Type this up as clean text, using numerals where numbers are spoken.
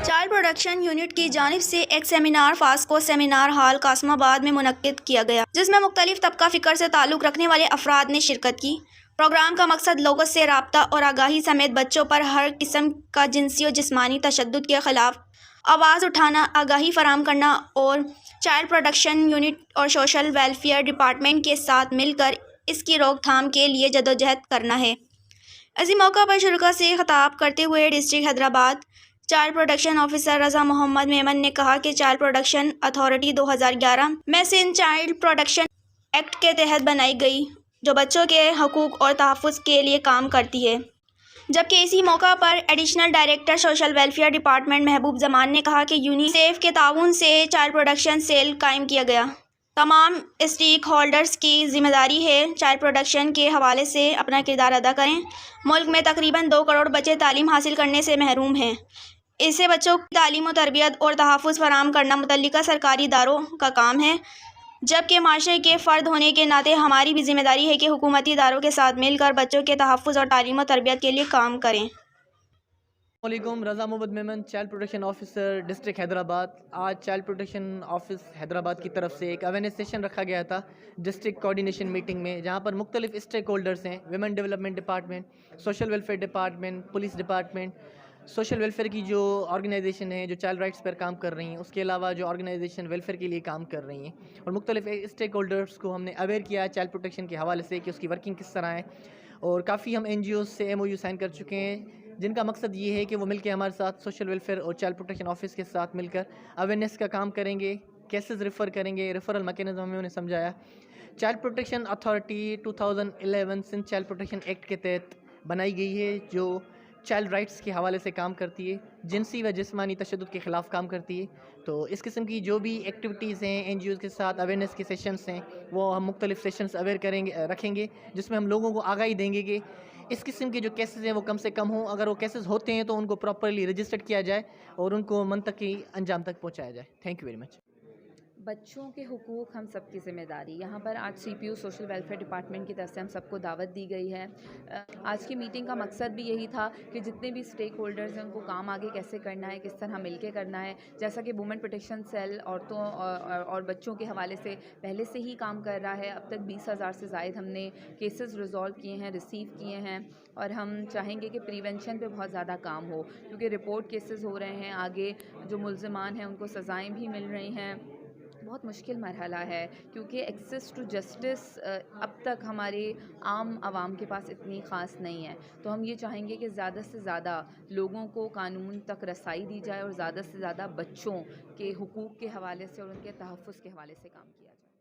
Child protection unit کی جانب سے ایک سیمینار فاسکو سیمینار ہال قاسم آباد میں منعقد کیا گیا، جس میں مختلف طبقہ فکر سے تعلق رکھنے والے افراد نے شرکت کی۔ پروگرام کا مقصد لوگوں سے رابطہ اور آگاہی سمیت بچوں پر ہر قسم کا جنسی و جسمانی تشدد کے خلاف آواز اٹھانا، آگاہی فراہم کرنا اور چائلڈ پروٹیکشن یونٹ اور سوشل ویلفیئر ڈپارٹمنٹ کے ساتھ مل کر اس کی روک تھام کے لیے جدوجہد کرنا ہے۔ اسی موقع پر شرکاء سے خطاب کرتے ہوئے district Hyderabad child protection officer Raza Muhammad Memon نے کہا کہ چائلڈ پروٹیکشن اتھارٹی 2011 میں سندھ چائلڈ پروٹیکشن ایکٹ کے تحت بنائی گئی، جو بچوں کے حقوق اور تحفظ کے لیے کام کرتی ہے، جبکہ اسی موقع پر additional director social welfare department Mahboob Zaman نے کہا کہ یونیسیف کے تعاون سے چائلڈ پروٹیکشن سیل قائم کیا گیا۔ تمام اسٹیک ہولڈرز کی ذمہ داری ہے چائلڈ پروٹیکشن کے حوالے سے اپنا کردار ادا کریں۔ ملک میں تقریباً 2 کروڑ بچے تعلیم حاصل کرنے سے محروم ہیں۔ اسے بچوں کی تعلیم و تربیت اور تحفظ فراہم کرنا متعلقہ سرکاری اداروں کا کام ہے، جبکہ معاشرے کے فرد ہونے کے ناطے ہماری بھی ذمہ داری ہے کہ حکومتی اداروں کے ساتھ مل کر بچوں کے تحفظ اور تعلیم و تربیت کے لیے کام کریں۔ السلام علیکم، Raza Muhammad Memon, child protection officer district Hyderabad. آج چائلڈ پروٹیکشن آفس حیدرآباد کی طرف سے ایک اویئرنیس سیشن رکھا گیا تھا ڈسٹرکٹ کوآرڈینیشن میٹنگ میں، جہاں پر مختلف اسٹیک ہولڈرز ہیں، women development department, social welfare department, police department, social welfare کی جو آرگنائزیشن ہیں جو چائلڈ رائٹس پر کام کر رہی ہیں، اس کے علاوہ جو آرگنائزیشن ویلفیئر کے لیے کام کر رہی ہیں، اور مختلف اسٹیک ہولڈرز کو ہم نے اویئر کیا چائلڈ پروٹیکشن کے حوالے سے کہ اس کی ورکنگ کس طرح ہے، اور کافی ہم این جی اوز سے MOU سائن کر چکے ہیں، جن کا مقصد یہ ہے کہ وہ مل کے ہمارے ساتھ سوشل ویلفیئر اور چائلڈ پروٹیکشن آفس کے ساتھ مل کر اویئرنیس کا کام کریں گے، کیسز ریفر کریں گے، ریفرل میکینزم ہمیں انہیں سمجھایا۔ Child protection authority 2011 Sindh child protection act کے تحت بنائی گئی ہے، جو چائلڈ رائٹس کے حوالے سے کام کرتی ہے، جنسی و جسمانی تشدد کے خلاف کام کرتی ہے۔ تو اس قسم کی جو بھی ایکٹیویٹیز ہیں این جی اوز کے ساتھ اویئرنیس کے سیشنز ہیں، وہ ہم مختلف سیشنز رکھیں گے، جس میں ہم لوگوں کو آگاہی دیں گے کہ اس قسم کے جو کیسز ہیں وہ کم سے کم ہوں، اگر وہ کیسز ہوتے ہیں تو ان کو پراپرلی رجسٹرڈ کیا جائے اور ان کو منطقی انجام تک پہنچایا جائے۔ Thank you very much. بچوں کے حقوق ہم سب کی ذمہ داری۔ یہاں پر آج CPO سوشل ویلفیئر ڈپارٹمنٹ کی طرف سے ہم سب کو دعوت دی گئی ہے۔ آج کی میٹنگ کا مقصد بھی یہی تھا کہ جتنے بھی اسٹیک ہولڈرز ہیں ان کو کام آگے کیسے کرنا ہے، کس طرح مل کے کرنا ہے۔ جیسا کہ وومن پروٹیکشن سیل عورتوں اور بچوں کے حوالے سے پہلے سے ہی کام کر رہا ہے، اب تک 20,000 سے زائد ہم نے کیسز ریزالو کیے ہیں، ریسیو کیے ہیں، اور ہم چاہیں گے کہ پریونشن پہ بہت زیادہ کام ہو، کیونکہ رپورٹ کیسز ہو رہے ہیں، آگے جو ملزمان ہیں ان کو سزائیں بھی مل رہی ہیں۔ بہت مشکل مرحلہ ہے، کیونکہ ایکسیس ٹو جسٹس اب تک ہمارے عام عوام کے پاس اتنی خاص نہیں ہے۔ تو ہم یہ چاہیں گے کہ زیادہ سے زیادہ لوگوں کو قانون تک رسائی دی جائے اور زیادہ سے زیادہ بچوں کے حقوق کے حوالے سے اور ان کے تحفظ کے حوالے سے کام کیا جائے۔